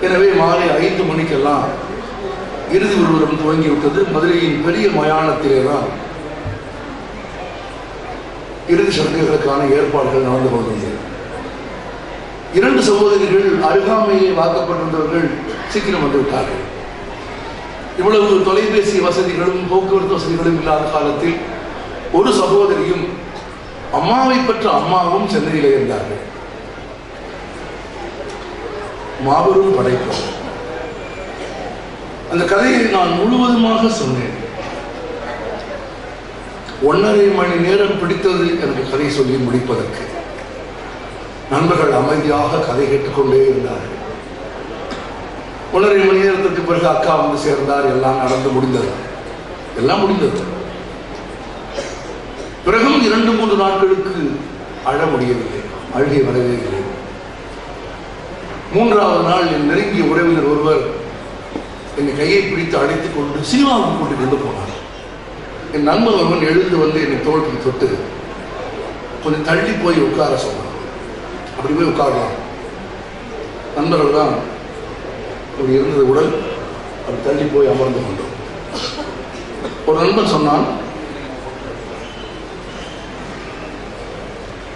எனவே மாலை 5 மணிக்கெல்லாம் இறுதி ஊர்வலம் துவங்கிவிட்டது. மதுரையின் பெரிய மயானத்திலே தான் இறுதி சடங்குகளுக்கான ஏற்பாடுகள் நடந்து கொண்டிருந்தது. 2 சகோதரிகள் அருகாமையே வாக்கப்பட்டிருந்தவர்கள் சீக்கிரம் வந்துவிட்டார்கள். இவ்வளவு தொலைபேசி வசதிகளும் போக்குவரத்து வசதிகளும் இல்லாத காலத்தில் ஒரு சகோதரியும் அம்மாவை பெற்ற அம்மாவும் சென்னையிலே இருந்தார்கள். மாபெரும் படைப்பு. அந்த கதையை நான் முழுவதுமாக சொன்னேன். 1.5 மணி நேரம் பிடித்தது எனக்கு கதை சொல்லி முடிப்பதற்கு. நண்பர்கள் அமைதியாக கதை கேட்டுக்கொண்டே இருந்தார்கள். 1.5 மணி நேரத்திற்கு பிறகு அக்கா வந்து சேர்ந்தார். எல்லாம் நடந்து முடிந்தது. எல்லாம் முடிந்தது. பிறகும் 2-3 நாட்களுக்கு அழ முடியவில்லை. அழுகை வரவே இல்லை. 3வது நாள் என் நெருங்கிய உறவினர் ஒருவர் என் கையை பிடித்து அழைத்துக் கொண்டு சினிமாவுக்கு கூட்டிக் கொண்டு போனார். என் நண்பர் ஒருவன் எழுந்து வந்து என்னை தோளுக்கு தொட்டு கொஞ்சம் தள்ளி போய் உட்கார சொன்னான். அப்படி போய் உட்காரலாம். நண்பர்கள் தான் அப்படி இருந்தது. உடல் அப்படி தள்ளி போய் அமர்ந்து கொண்டோம். ஒரு நண்பன் சொன்னான்,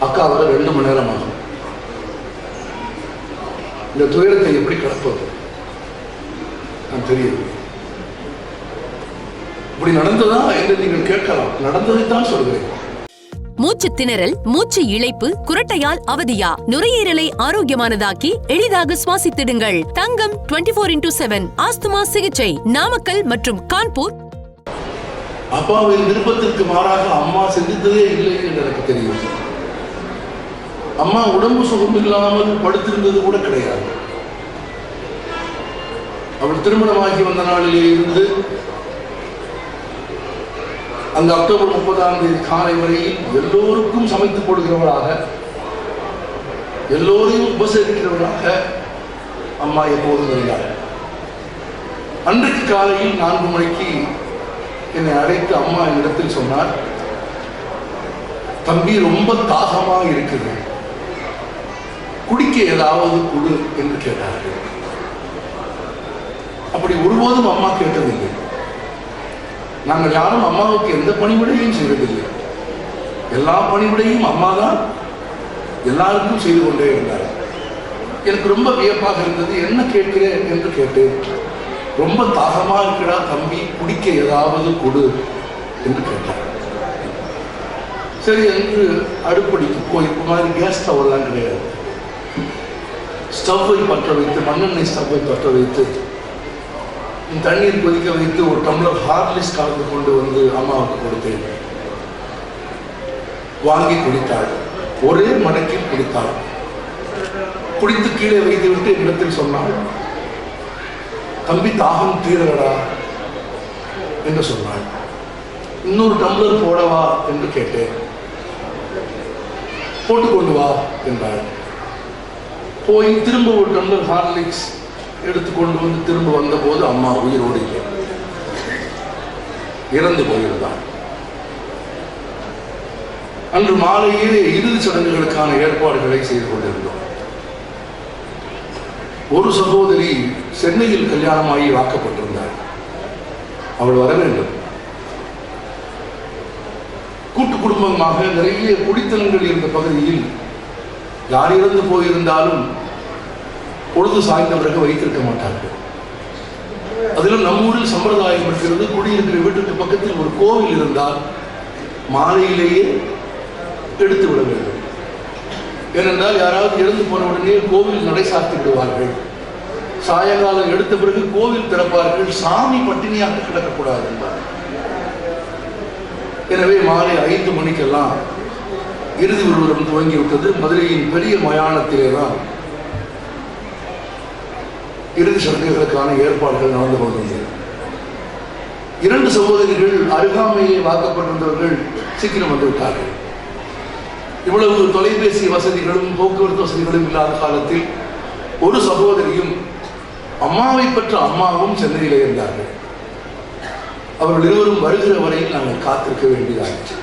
அக்கா வர 2 மணி நேரம் ஆகும். இந்த துயரத்தை எப்படி கடப்பது? நான் தெரியுது. இப்படி நடந்ததா என்று நீங்கள் கேட்கலாம். நடந்ததைத்தான் சொல்கிறேன். மூச்சு திணறல், மூச்சு இழைப்பு, குரட்டையால் அவதியா? நுரையீரலை ஆரோக்கியமானதாக்கி எளிதாக சுவாசித்திடுங்கள். தங்கம் 24x7 ஆஸ்துமா சிகிச்சை நாமக்கல் மற்றும் கான்பூர். அப்பாவின் விருப்பத்திற்கு மாறாக அம்மா சிந்தித்ததே இல்லை என்று எனக்கு தெரியும். அம்மா உடம்பு சுகம் இல்லாமல் படுத்திருந்தது கூட கிடையாது. அவள் திருமணமாகி வந்த நாளிலே இருந்து அந்த அக்டோபர் 30ஆம் தேதி காலை வரையில் எல்லோருக்கும் சமைத்து போடுகிறவளாக, எல்லோரையும் உபசரிக்கிறவளாக அம்மா எப்போதும் இருந்தார். அன்றைக்கு காலையில் 4 மணிக்கு என்னை அழைத்து அம்மா என்னிடத்தில் சொன்னார், தம்பி ரொம்ப தாகமாக இருக்குது, குடிக்க ஏதாவது கொடு என்று கேட்டார்கள். அப்படி ஒருபோதும் அம்மா கேட்டதில்லை. நாங்கள் யாரும் அம்மாவுக்கு எந்த பணிவிடையும் செய்வதில்லை. எல்லா பணிவிடையும் அம்மா தான் எல்லாருக்கும் செய்து கொண்டே இருந்தார். எனக்கு ரொம்ப வியப்பாக இருந்தது. என்ன கேட்கிறேன் என்று கேட்டேன். ரொம்ப தாகமாக இருக்கிறா தம்பி, குடிக்க ஏதாவது கொடு என்று கேட்டார். சரி என்று அடுப்படிக்கு போய் மாதிரி கேஸ் ஸ்டவ் எல்லாம் கிடையாது, ஸ்டவ்வை பற்ற வைத்து, மண்ணெண்ணெய் ஸ்டவ்வை பற்ற வைத்து தண்ணீர் கொதிக்க வைத்து ஒரு டம்ளர் ஹார்லிக்ஸ் கலந்து கொண்டு வந்து அம்மாவுக்கு கொடுத்தேன். வாங்கி குடித்தாள். ஒரே மடக்கில் குடித்தாள். குடித்து கீழே வைத்துவிட்டு இடத்தில் சொன்னாள், தம்பி தாகம் தீரடா என்று சொன்னாள். இன்னொரு டம்ளர் போடவா என்று கேட்டேன். போட்டுக்கொண்டு வா என்றாள். போய் திரும்ப ஒரு டம்ளர் ஹார்லிக்ஸ் எடுத்துக்கொண்டு வந்து திரும்ப வந்தபோது அம்மா உயிரோடு இல்லை, இறந்து போயிருந்தாள். அன்று மாலையே இறுதி சடங்குகளுக்கான ஏற்பாடுகளை செய்து கொண்டிருந்தோம். ஒரு சகோதரி சென்னையில் கல்யாணமாகி வாக்கப்பட்டிருந்தாள். அவள் வர வேண்டும். கூட்டு குடும்பமாக நிறைய குடித்தனங்கள் இருந்த பகுதியில் யார் இறந்து போயிருந்தாலும் பொழுது சாய்ந்த பிறகு வைத்திருக்க மாட்டார்கள். அதிலும் நம்ம ஊரில் சம்பிரதாயம் இருக்கிறது, குடியிருக்கிற வீட்டுக்கு பக்கத்தில் ஒரு கோவில் இருந்தால் மாலையிலேயே எடுத்து விட வேண்டும். ஏனென்றால் யாராவது இறந்து போன உடனே கோவில் நடை சாத்தி விடுவார்கள். சாயங்காலம் எடுத்த பிறகு கோவில் திறப்பார்கள். சாமி பட்டினியாக கிடக்கக்கூடாது என்றார். எனவே மாலை 5 மணிக்கெல்லாம் இறுதி ஊர்வலம் துவங்கிவிட்டது. மதுரையின் பெரிய மயானத்திலே தான் இறுதி சடங்குகளுக்கான ஏற்பாடுகள் நடந்து கொண்டிருந்தது. 2 சகோதரிகள் அருகாமையே வாக்கப்பட்டிருந்தவர்கள் சீக்கிரம் வந்துவிட்டார்கள். இவ்வளவு தொலைபேசி வசதிகளும் போக்குவரத்து வசதிகளும் இல்லாத காலத்தில் ஒரு சகோதரியும் அம்மாவை பெற்ற அம்மாவும் சென்னையிலே இருந்தார்கள். அவர்கள் இருவரும் வருகிற வரையில் நாங்கள் காத்திருக்க வேண்டியதாயிற்று.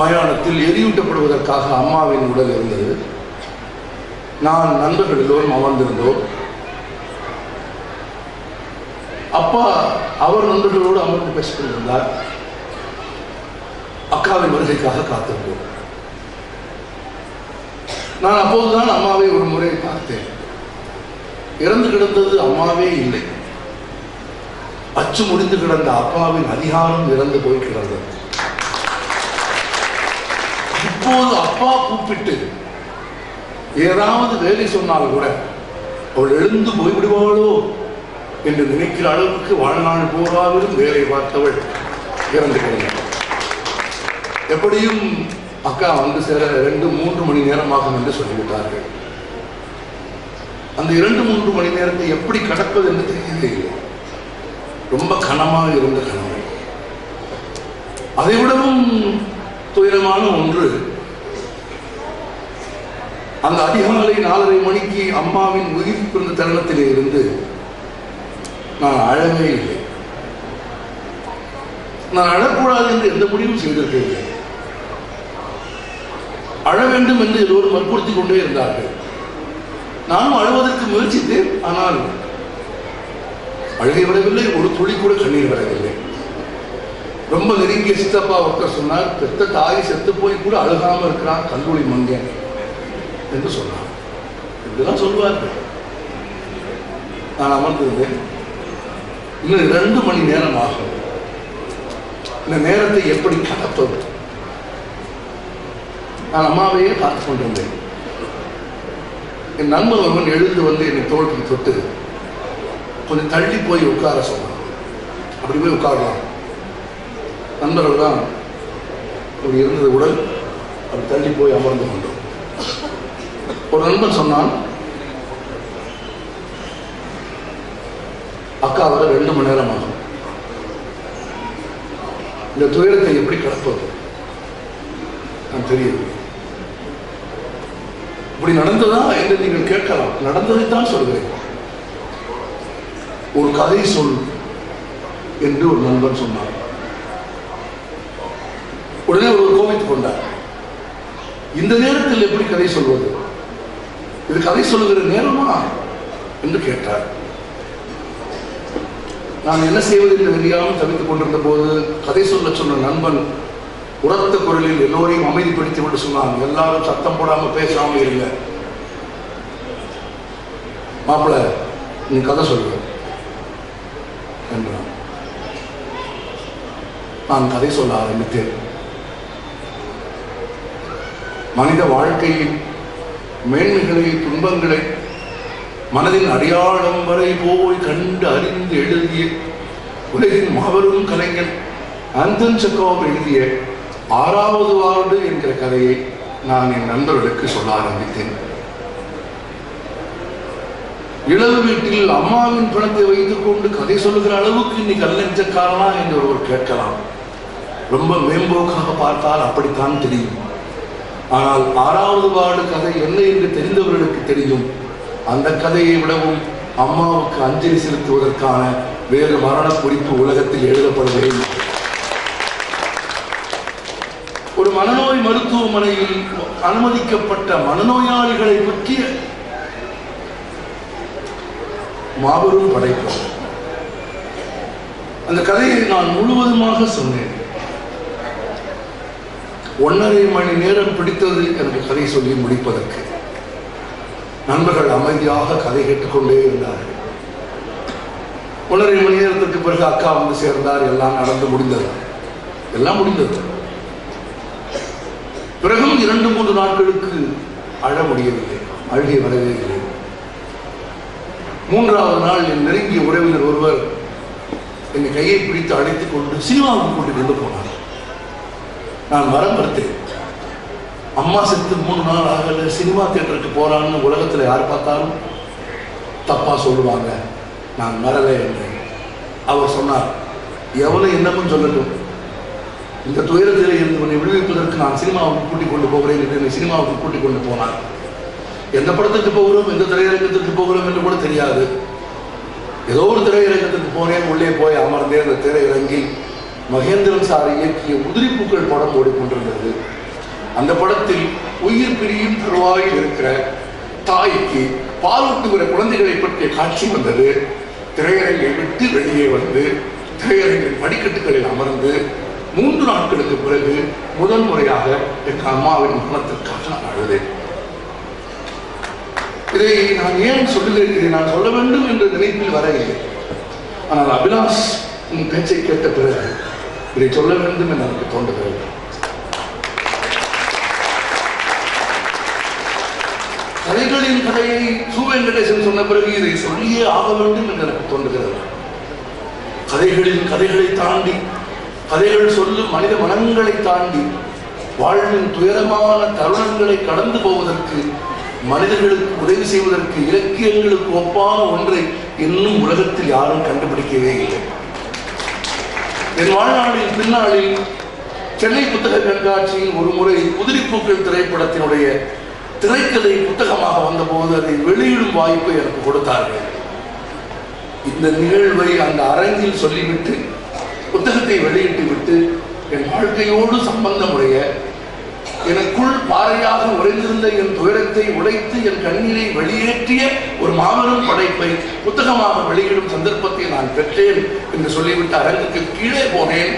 மயானத்தில் எரியூட்டப்படுவதற்காக அம்மாவின் உடல் இருந்தது. நான் நண்பர்கள் எல்லோரும் அமர்ந்திருந்தோம். அப்பா அவர் நண்பர்களோடு அமர்ந்து பேசிக் கொண்டிருந்தார். அக்காவின் வருகைக்காக காத்திருந்தோம். நான் அப்போதுதான் அம்மாவை ஒரு முறை பார்த்தேன். இறந்து கிடந்தது அம்மாவே இல்லை, அச்சு முடிந்து கிடந்த அப்பாவின் அதிகாரம் இறந்து போய் கிடந்தது. இப்போது அப்பா கூப்பிட்டு ஏதாவது வேலை சொன்னால் கூட அவள் எழுந்து போய்விடுவாளோ என்று நினைக்கிற அளவுக்கு வாழ்நாள் போகாவிலும் வேலை பார்த்தவள் இறந்து கிடந்தாள். எப்படியும் அக்கா வந்து சேர 2-3 மணி நேரமாகும் என்று சொல்லிவிட்டார்கள். அந்த 2-3 மணி நேரத்தை எப்படி கடப்பது என்று தெரியவே இல்லை. ரொம்ப கனமாக இருந்த கனவு. அதைவிடவும் துயரமான ஒன்று, அந்த அதிகாலை 4:30 மணிக்கு அம்மாவின் உயிர் பிறந்த தருணத்திலே இருந்து நான் அழவே இல்லை. நான் அழக்கூடாது என்று எந்த முடிவும் செய்திருக்கவில்லை. அழ வேண்டும் என்று எல்லோரும் வற்புறுத்தி கொண்டே இருந்தார்கள். நானும் அழுவதற்கு முயற்சித்தேன். ஆனால் அழுகை விடவில்லை, ஒரு துளி கூட கண்ணீர் வரவில்லை. ரொம்ப நெருங்கிய சித்தப்பா ஒருத்தர் சொன்னார், பெத்த தாய் செத்து போய் கூட அழுகாம இருக்கிறான் கல்லூரி மங்கன் என்று சொன்னார். இப்படிதான் சொல்லுவார்கள். நான் அமர்ந்திருந்தேன். இன்னும் 2 மணி நேரம் ஆகும். இந்த நேரத்தை எப்படி கடப்பது? நான் அம்மாவையே பார்த்து கொண்டிருந்தேன். என் நண்பன் ஒருவன் எழுந்து வந்து என்னை தோளுக்கு தொட்டு கொஞ்சம் தள்ளி போய் உட்கார சொன்னான். அப்படி போய் உட்காரலாம். நண்பர்கள் தான் அப்படி இருந்தது உடல். அப்படி தள்ளி போய் அமர்ந்து கொண்டோம். ஒரு நண்பன் சொன்னான், அக்கா வர 2 மணி நேரம் ஆகும், இந்த துயரத்தை எப்படி கடப்பது? நான் தெரியுது. இப்படி நடந்ததா என்று நீங்கள் கேட்கலாம். நடந்ததைத்தான் சொல்கிறேன். ஒரு கதை சொல் என்று ஒரு நண்பன் சொன்னார். உடனே ஒரு கோபித்துக் கொண்டார். இந்த நேரத்தில் எப்படி கதை சொல்வது? இது கதை சொல்லுகிற நேரமா என்று கேட்டார். நான் என்ன செய்வது என்று தெரியாமல் தவித்துக் கொண்டிருந்த போது கதை சொல்ல சொன்ன நண்பன் உரத்த குரலில் எல்லோரையும் அமைதிப்படுத்தி விட்டு சொன்னாங்க, எல்லாரும் சத்தம் போடாம பேசாம இருங்க. மாப்பிள்ள, நீ கதை சொல்லுங்க என்றான். நான் கதை சொல்ல ஆரம்பித்தேன். மனித வாழ்க்கையில் மேன்மைகளை, துன்பங்களை மனதின் அடையாளம் வரை போய் கண்டு அறிந்து எழுதிய உலகின் மாபெரும் கலைஞன் ஆந்தன் செக்கோவ் எழுதிய 6வது வார்டு என்கிற கதையை நான் என் நண்பர்களுக்கு சொல்ல ஆரம்பித்தேன். இளவு வீட்டில் அம்மாவின் பணத்தை வைத்துக் கொண்டு கதை சொல்லுகிற அளவுக்கு இன்னைக்கு கல்லஞ்சக்காரனா என்று ஒருவர் கேட்கலாம். ரொம்ப மேம்போக்காக பார்த்தால் அப்படித்தான் தெரியும். ஆனால் 6வது வார்டு கதை என்ன என்று தெரிந்தவர்களுக்கு தெரியும். அந்த கதையை விடவும் அம்மாவுக்கு அஞ்சலி செலுத்துவதற்கான வேறு மரண குறிப்பு உலகத்தில் எழுதப்படுவதில்லை. ஒரு மனநோய் மருத்துவமனையில் அனுமதிக்கப்பட்ட மனநோயாளிகளை பற்றிய மாபெரும் படைப்பு. அந்த கதையை நான் முழுவதுமாக சொன்னேன். 1.5 மணி நேரம் பிடித்தது எனக்கு கதை சொல்லி முடிப்பதற்கு. நண்பர்கள் அமைதியாக கதை கேட்டுக்கொண்டே இருந்தார்கள். 1.5 மணி நேரத்திற்கு பிறகு அக்கா வந்து சேர்ந்தார். எல்லாம் நடந்து முடிந்தது. எல்லாம் முடிந்தது. பிறகும் 2-3 நாட்களுக்கு அழ முடியவில்லை. அழுகை வரவே இல்லை. 3வது நாள் என் நெருங்கிய உறவினர் ஒருவர் என் கையை பிடித்து அழைத்துக் கொண்டு சினிமாவுக்கு கூட்டிட்டு கொண்டு போனார். நான் மறந்தேன். அம்மா செத்து 3 நாள் ஆகல, சினிமா தியேட்டருக்கு போறான்னு உலகத்துல யார் பார்த்தாலும் தப்பா சொல்லுவாங்க. நான் மறல என்றேன். அவர் சொன்னார், எவனை என்னமும் சொல்லட்டும், இந்த துயரத்திலே இருந்து உன்னை விடுவிப்பதற்கு நான் சினிமாவுக்கு கூட்டிக் கொண்டு போகிறேன் என்று என்னை சினிமாவுக்கு கூட்டிக் கொண்டு போனார். எந்த படத்துக்கு போகிறோம், எந்த திரையரங்கத்திற்கு போகிறோம் என்று கூட தெரியாது. ஏதோ ஒரு திரையரங்கத்திற்கு போனேன். உள்ளே போய் அமர்ந்தேன். அந்த திரையரங்கில் மகேந்திரன் சார் இயக்கிய உதிரிப்பூக்கள் படம் ஓடிக்கொண்டிருந்தது. அந்த படத்தில் உயிர் பிரியும் தருவாயில் இருக்கிற தாய்க்கு பாலூட்டுகிற குழந்தைகளை பற்றிய காட்சி வந்தது. திரையரங்கை விட்டு வெளியே வந்து திரையரங்கின் படிக்கட்டுகளில் அமர்ந்து 3 நாட்களுக்கு பிறகு முதல் முறையாக என் அம்மாவின் மரணத்திற்காக நான் அழுதேன். இதை நான் ஏன் சொல்லுகிறேன், இதை நான் சொல்ல வேண்டும் என்ற நினைப்பில் வரவில்லை. ஆனால் அபிலாஷ் உன் பேச்சை கேட்ட பிறகு இதை சொல்ல வேண்டும் என்று எனக்கு தோன்றுகிறது. கதைகளின் கதையை சு. வெங்கடேசன் சொன்ன பிறகு இதை சொல்லியே ஆக வேண்டும் என்று எனக்கு தோன்றுகிறது. கதைகளின் கதைகளை தாண்டி, கதைகள் சொல்லும் மனித மனங்களை தாண்டி, வாழ்வின் துயரமான தருணங்களை கடந்து போவதற்கு, மனிதர்களுக்கு உதவி செய்வதற்கு இலக்கியங்களுக்கு ஒப்பான ஒன்றை இன்னும் உலகத்தில் யாரும் கண்டுபிடிக்கவே இல்லை. என் வாழ்நாளின் பின்னாளில் சென்னை புத்தக கண்காட்சியில் ஒரு முறை உதிரிப்பூக்கள் திரைப்படத்தினுடைய திரைக்கதை புத்தகமாக வந்தபோது அதை வெளியிடும் வாய்ப்பை எனக்கு கொடுத்தார்கள். இந்த நிகழ்வை அந்த அரங்கில் சொல்லிவிட்டு புத்தகத்தை வெளியிட்டு விட்டு என் வாழ்க்கையோடு சம்பந்தமுடைய, எனக்குள் பாறையாக உறைந்திருந்த என் துயரத்தை உடைத்து என் கண்ணீரை வெளியேற்றிய ஒரு மாபெரும் படைப்பை புத்தகமாக வெளியிடும் சந்தர்ப்பத்தை நான் பெற்றேன் என்று சொல்லிவிட்டு அரங்குக்கு கீழே போனேன்.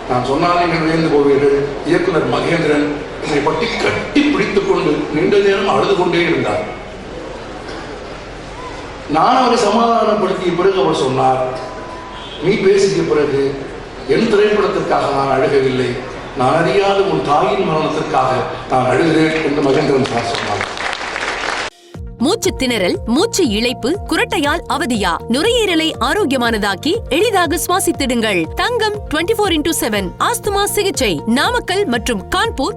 நான் சொன்னால் நீங்கள் வியந்து போவீர்கள். இயக்குனர் மகேந்திரன் என்னை பற்றி கட்டி பிடித்துக் கொண்டு நீண்ட நேரம் அழுது கொண்டே இருந்தார். நான் அவரை சமாதானப்படுத்திய பிறகு அவர் சொன்னார், நீ பேசிய பிறகு என் திரைப்படத்திற்காக நான் அழுகவில்லை, நான் அறியாத உன் தாயின் மரணத்திற்காக நான் அழுகிறேன் என்று மகேந்திரன் சார் சொன்னார். மூச்சு திணறல், மூச்சு இழைப்பு, குரட்டையால் அவதியா? நுரையீரலை ஆரோக்கியமானதாக்கி எளிதாக சுவாசித்திடுங்கள். தங்கம் 24/7 ஆஸ்துமா சிகிச்சை நாமக்கல் மற்றும் கான்பூர்.